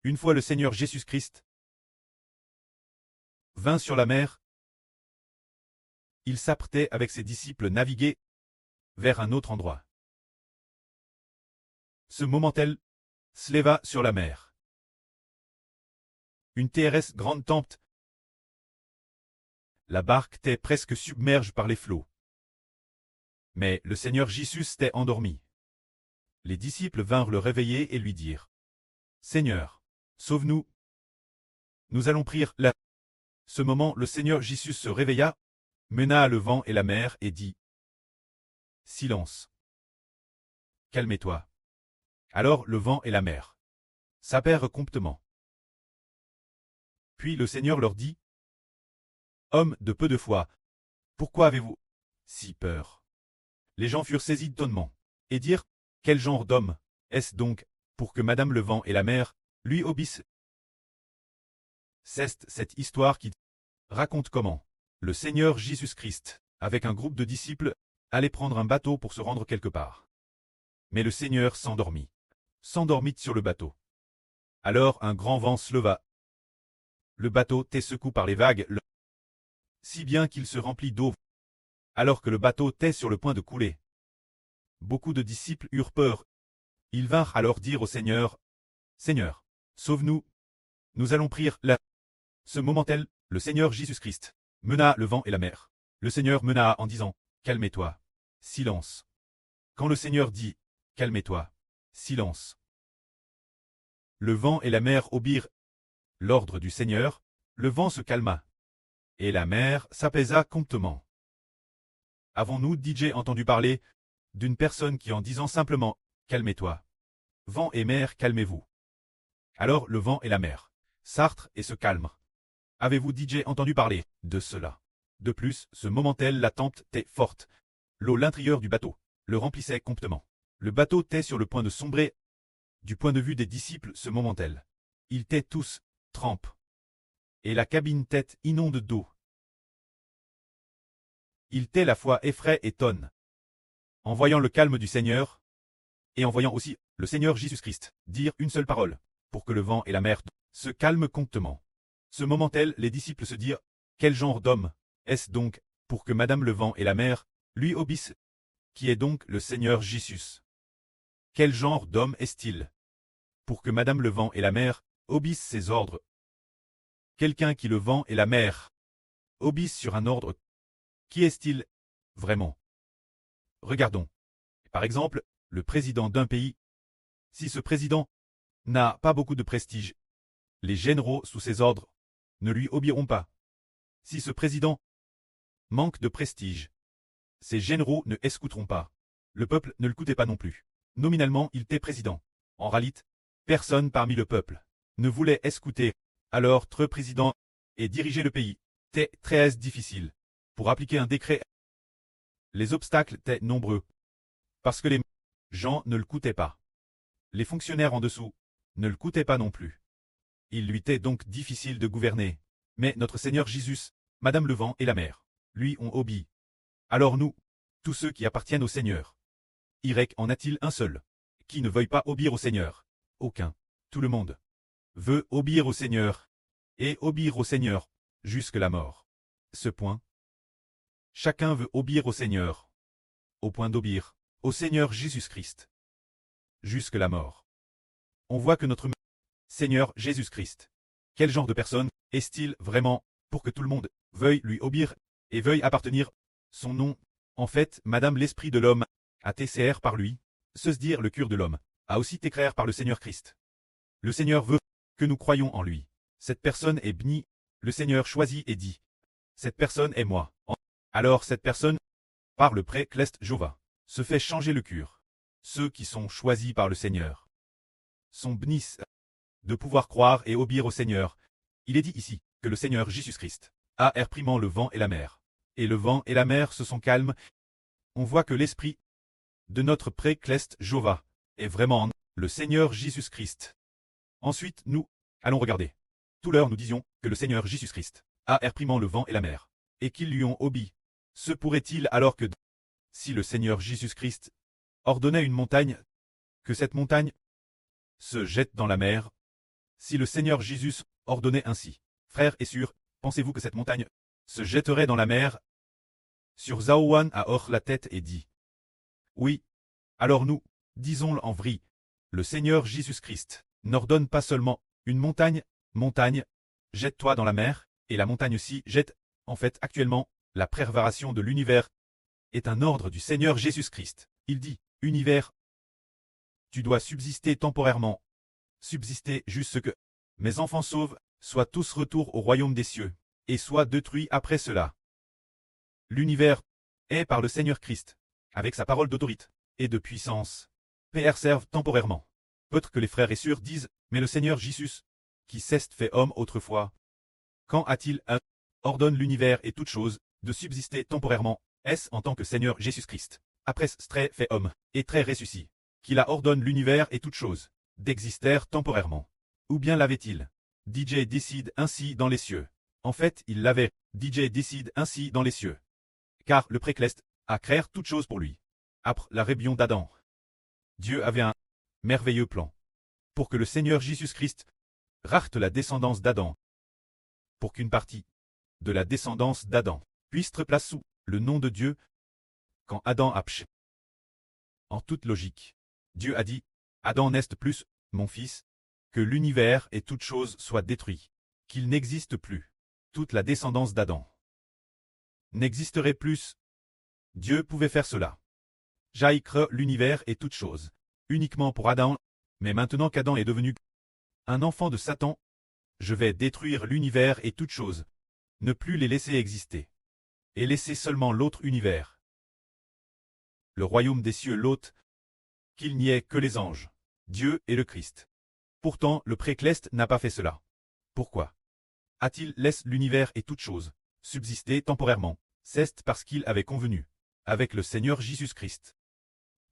Une fois le Seigneur Jésus-Christ vint sur la mer, il s'apprêtait avec ses disciples naviguer vers un autre endroit. Ce moment-elle se leva sur la mer. Une TRS grande tempête. La barque était presque submergée par les flots. Mais le Seigneur Jésus était endormi. Les disciples vinrent le réveiller et lui dirent: Seigneur, sauve-nous. Nous allons prier là. Ce moment, le Seigneur Jésus se réveilla, mena le vent et la mer et dit: Silence. Calmez-toi. Alors le vent et la mer s'apaisèrent promptement. Puis le Seigneur leur dit: Hommes de peu de foi, pourquoi avez-vous si peur? Les gens furent saisis d'étonnement, et dirent: Quel genre d'homme est-ce donc, pour que Madame le vent et la mer lui obéissent? C'est cette histoire qui raconte comment le Seigneur Jésus-Christ, avec un groupe de disciples, allait prendre un bateau pour se rendre quelque part. Mais le Seigneur s'endormit sur le bateau. Alors un grand vent se leva. Le bateau était secoué par les vagues, si bien qu'il se remplit d'eau, alors que le bateau était sur le point de couler. Beaucoup de disciples eurent peur. Ils vinrent alors dire au Seigneur: Seigneur, sauve-nous. Nous allons prier là. Ce moment-elle, le Seigneur Jésus-Christ mena le vent et la mer. Le Seigneur mena en disant: Calmez-toi. Silence. Quand le Seigneur dit: Calmez-toi. Silence. Le vent et la mer obéirent l'ordre du Seigneur, le vent se calma. Et la mer s'apaisa promptement. Avons-nous déjà entendu parler d'une personne qui en disant simplement: Calmez-toi. Vent et mer, calmez-vous. Alors le vent et la mer s'arrêtent et se calment. Avez-vous déjà entendu parler de cela? De plus, ce moment-elle, la tempête était forte. L'eau à l'intérieur du bateau le remplissait promptement. Le bateau était sur le point de sombrer. Du point de vue des disciples, ce moment-elle, ils étaient tous trempés. Et la cabine était inondée d'eau. Ils étaient à la fois effrayés et étonnés. En voyant le calme du Seigneur, et en voyant aussi le Seigneur Jésus-Christ dire une seule parole, pour que le vent et la mer se calment promptement. Ce moment-elle, les disciples se dirent: Quel genre d'homme est-ce donc, pour que Madame le vent et la mer lui obéissent? Qui est donc le Seigneur Jésus? Quel genre d'homme est-il, pour que Madame le vent et la mer obéissent ses ordres? Quelqu'un qui le vent et la mer obéissent sur un ordre. Qui est-il vraiment? Regardons. Par exemple, le président d'un pays. Si ce président n'a pas beaucoup de prestige, les généraux sous ses ordres ne lui obéiront pas. Si ce président manque de prestige, ses généraux ne écouteront pas. Le peuple ne le coûtait pas non plus. Nominalement, il était président. En réalité, personne parmi le peuple ne voulait écouter. Alors, être président et diriger le pays était très difficile. Pour appliquer un décret, les obstacles étaient nombreux. Parce que les gens ne le coûtaient pas. Les fonctionnaires en dessous ne le coûtaient pas non plus. Il lui était donc difficile de gouverner. Mais notre Seigneur Jésus, Madame le vent et la mer, lui ont obéi. Alors nous, tous ceux qui appartiennent au Seigneur, en a-t-il un seul qui ne veuille pas obéir au Seigneur? Aucun. Tout le monde veut obéir au Seigneur, et obéir au Seigneur jusque la mort. Ce point. Chacun veut obéir au Seigneur, au point d'obéir au Seigneur Jésus-Christ jusque la mort. On voit que notre Seigneur Jésus-Christ, quel genre de personne est-il vraiment, pour que tout le monde veuille lui obéir et veuille appartenir son nom? En fait, Madame l'Esprit de l'homme a été créé par lui, se dire le cœur de l'homme a aussi été créé par le Seigneur Christ. Le Seigneur veut que nous croyions en lui. Cette personne est bénie, le Seigneur choisit et dit: Cette personne est moi. Alors cette personne, par le pré-clest Jova, se fait changer le cœur. Ceux qui sont choisis par le Seigneur sont bénis de pouvoir croire et obéir au Seigneur. Il est dit ici que le Seigneur Jésus-Christ a réprimant le vent et la mer. Et le vent et la mer se sont calmes. On voit que l'esprit de notre pré-clest Jova est vraiment le Seigneur Jésus-Christ. Ensuite, nous allons regarder. Tout l'heure nous disions que le Seigneur Jésus-Christ a réprimant le vent et la mer, et qu'ils lui ont obéi. Se pourrait-il alors que, si le Seigneur Jésus-Christ ordonnait une montagne, que cette montagne se jette dans la mer? Si le Seigneur Jésus ordonnait ainsi, frères et sœurs, pensez-vous que cette montagne se jetterait dans la mer? Sur Zaouan a hors la tête et dit. Oui. Alors nous, disons-le en vrai, le Seigneur Jésus-Christ n'ordonne pas seulement une montagne, montagne, jette-toi dans la mer, et la montagne aussi jette, en fait actuellement, la préservation de l'univers est un ordre du Seigneur Jésus-Christ. Il dit, univers, tu dois subsister temporairement, subsister jusque que mes enfants sauvent, soient tous retour au royaume des cieux, et soient détruits après cela. L'univers est par le Seigneur Christ, avec sa parole d'autorité et de puissance, serve temporairement. Peut-être que les frères et sœurs disent, mais le Seigneur Jésus, qui s'est fait homme autrefois, quand a-t-il ordonne l'univers et toutes choses, de subsister temporairement, est-ce en tant que Seigneur Jésus-Christ, après très fait homme, et très ressuscité, qu'il a ordonne l'univers et toutes choses, d'exister temporairement? Ou bien l'avait-il? DJ décide ainsi dans les cieux. En fait, il l'avait, DJ décide ainsi dans les cieux. Car le précleste a créé toutes choses pour lui. Après la rébellion d'Adam, Dieu avait un merveilleux plan pour que le Seigneur Jésus-Christ rachète la descendance d'Adam, pour qu'une partie de la descendance d'Adam puisse se placer sous le nom de Dieu quand Adam a péché. En toute logique, Dieu a dit, Adam n'est plus mon fils, que l'univers et toutes choses soient détruits, qu'il n'existe plus. Toute la descendance d'Adam n'existerait plus. Dieu pouvait faire cela. J'ai créé l'univers et toutes choses, uniquement pour Adam, mais maintenant qu'Adam est devenu un enfant de Satan, je vais détruire l'univers et toutes choses, ne plus les laisser exister, et laisser seulement l'autre univers. Le royaume des cieux l'hôte, qu'il n'y ait que les anges, Dieu et le Christ. Pourtant, le précleste n'a pas fait cela. Pourquoi a-t-il laissé l'univers et toutes choses subsister temporairement? C'est parce qu'il avait convenu, avec le Seigneur Jésus-Christ,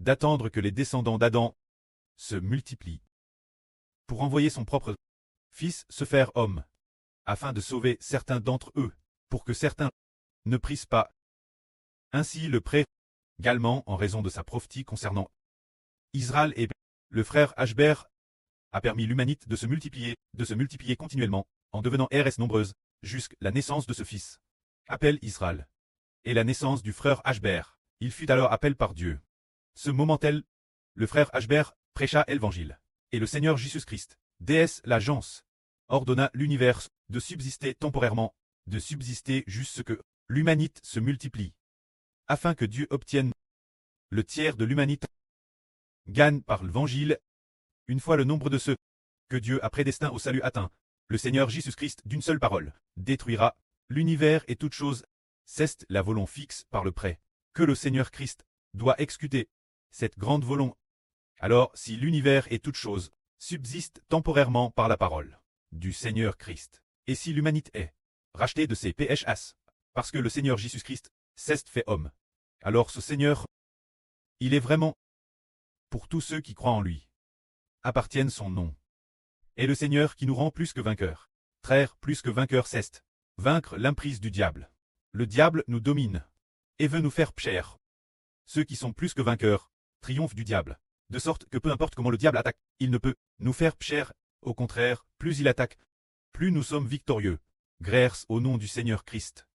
d'attendre que les descendants d'Adam se multiplient, pour envoyer son propre Fils se faire homme, afin de sauver certains d'entre eux, pour que certains ne prissent pas. Ainsi le pré, également en raison de sa prophétie concernant Israël et le frère Ashbert, a permis l'humanité de se multiplier continuellement, en devenant RS nombreuse, jusqu'à la naissance de ce fils. Appel Israël. Et la naissance du frère Ashbert. Il fut alors appelé par Dieu. Ce moment tel, le frère Ashbert prêcha l'évangile. Et le Seigneur Jésus-Christ, déesse l'agence, ordonna l'univers de subsister temporairement, de subsister jusqu'à ce que l'humanité se multiplie, afin que Dieu obtienne le tiers de l'humanité, gagne par l'évangile. Une fois le nombre de ceux que Dieu a prédestinés au salut atteint, le Seigneur Jésus-Christ d'une seule parole détruira l'univers et toutes choses. C'est la volonté fixe par le prêt que le Seigneur Christ doit exécuter cette grande volonté. Alors, si l'univers et toutes choses subsistent temporairement par la parole du Seigneur Christ, et si l'humanité est rachetée de ses PHS, parce que le Seigneur Jésus-Christ s'est fait homme, alors ce Seigneur, il est vraiment pour tous ceux qui croient en lui, appartiennent son nom. Et le Seigneur qui nous rend plus que vainqueurs. Frère, plus que vainqueurs c'est vaincre l'emprise du diable. Le diable nous domine et veut nous faire pécher. Ceux qui sont plus que vainqueurs triomphent du diable, de sorte que peu importe comment le diable attaque, il ne peut nous faire pécher. Au contraire, plus il attaque, plus nous sommes victorieux, grâce au nom du Seigneur Christ.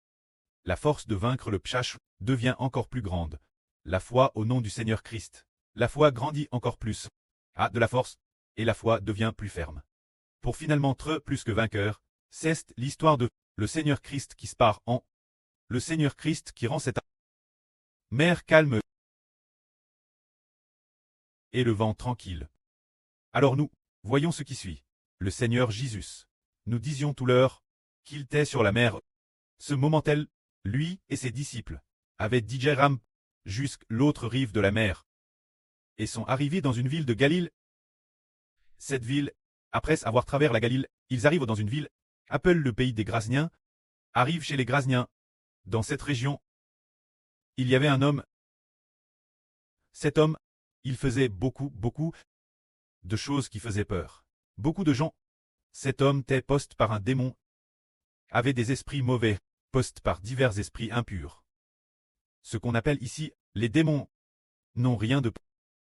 La force de vaincre le péché devient encore plus grande. La foi au nom du Seigneur Christ. La foi grandit encore plus. A de la force, et la foi devient plus ferme. Pour finalement être plus que vainqueur, c'est l'histoire de le Seigneur Christ qui se part en le Seigneur Christ qui rend cette mer calme et le vent tranquille. Alors nous, voyons ce qui suit. Le Seigneur Jésus. Nous disions tout l'heure qu'il était sur la mer. Ce moment tel, lui et ses disciples avaient dit Jéram jusqu'à l'autre rive de la mer et sont arrivés dans une ville de Galilée. Cette ville, après avoir traversé la Galilée, ils arrivent dans une ville, appellent le pays des Grasniens, arrivent chez les Grasniens. Dans cette région, il y avait un homme. Cet homme, il faisait beaucoup de choses qui faisaient peur. Beaucoup de gens. Cet homme était posté par un démon, avait des esprits mauvais, posté par divers esprits impurs. Ce qu'on appelle ici les démons n'ont rien de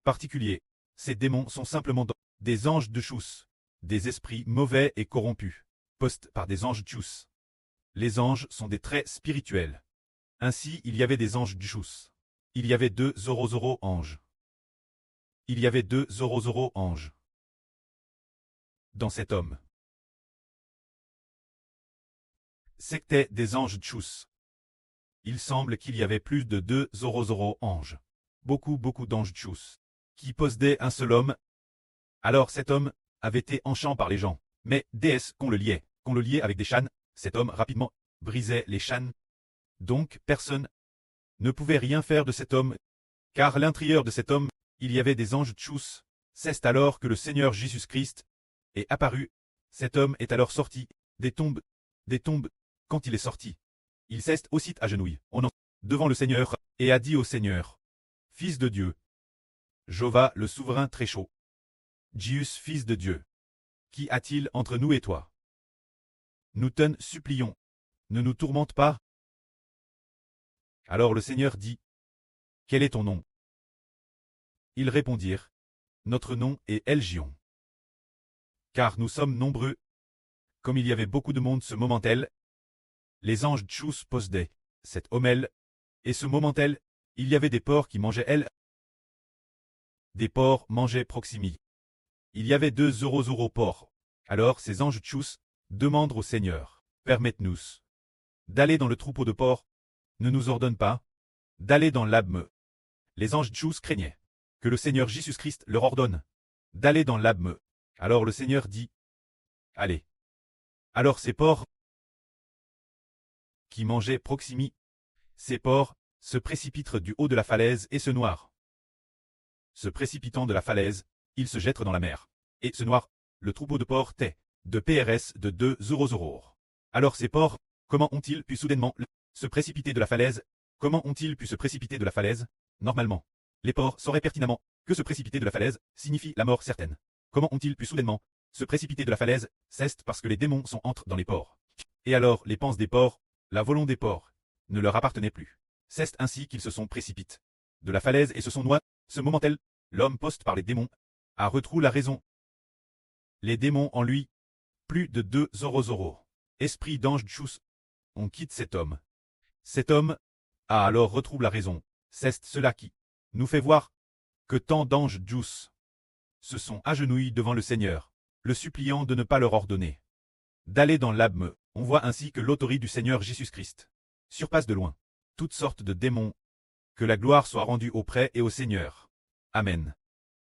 particulier. Ces démons sont simplement des anges de chousse. des esprits mauvais et corrompus, postés par des anges tchous. Les anges sont des traits spirituels. Ainsi, il y avait des anges tchous. Il y avait 2 Zorozoro anges. Il y avait 2 Zorozoro anges dans cet homme. C'étaient des anges tchous. Il semble qu'il y avait plus de 2 Zorozoro anges. Beaucoup d'anges tchous, qui possédaient un seul homme. Alors cet homme avait été enchant par les gens. Mais déesse qu'on le liait avec des chaînes, cet homme rapidement brisait les chaînes. Donc personne ne pouvait rien faire de cet homme, car à l'intérieur de cet homme, il y avait des anges tchous. C'est alors que le Seigneur Jésus-Christ est apparu. Cet homme est alors sorti des tombes. Quand il est sorti, il s'est aussitôt agenouillé devant le Seigneur et a dit au Seigneur: Fils de Dieu, Jova le souverain très chaud, Jésus fils de Dieu, qui a-t-il entre nous et toi? Nous te supplions, ne nous tourmente pas. Alors le Seigneur dit: Quel est ton nom? Ils répondirent: Notre nom est Elgion. Car nous sommes nombreux. Comme il y avait beaucoup de monde ce moment-là, les anges tchous possédaient cette homelle, et ce moment-là, il y avait des porcs qui mangeaient elle. Des porcs mangeaient Proximi. Il y avait 2 Zorozoro porcs. Alors ces anges tchous demandent au Seigneur: Permette-nous d'aller dans le troupeau de porcs. Ne nous ordonne pas d'aller dans l'abme. Les anges tchous craignaient que le Seigneur Jésus-Christ leur ordonne d'aller dans l'abme. Alors le Seigneur dit: Allez. Alors ces porcs qui mangeaient Proximi, ces porcs se précipitent du haut de la falaise et se noient. Se précipitant de la falaise, ils se jettent dans la mer. Et se noient. Le troupeau de porcs tait de PRS de 2 Zorozoro. Alors ces porcs, comment ont-ils pu soudainement se précipiter de la falaise? Comment ont-ils pu se précipiter de la falaise? Normalement, les porcs sauraient pertinemment que se précipiter de la falaise signifie la mort certaine. Comment ont-ils pu soudainement se précipiter de la falaise? C'est parce que les démons sont entrés dans les porcs. Et alors les penses des porcs, la volonté des porcs, ne leur appartenait plus. C'est ainsi qu'ils se sont précipités de la falaise et se sont noyés. Ce moment-là, l'homme posté par les démons a retrouvé la raison. Les démons en lui, plus de 2 Zorozoro, esprits d'anges tchous, on quitte cet homme. Cet homme a alors retrouvé la raison. C'est cela qui nous fait voir que tant d'anges tchous se sont agenouillés devant le Seigneur, le suppliant de ne pas leur ordonner d'aller dans l'abme. On voit ainsi que l'autorité du Seigneur Jésus-Christ surpasse de loin toutes sortes de démons. Que la gloire soit rendue auprès et au Seigneur. Amen.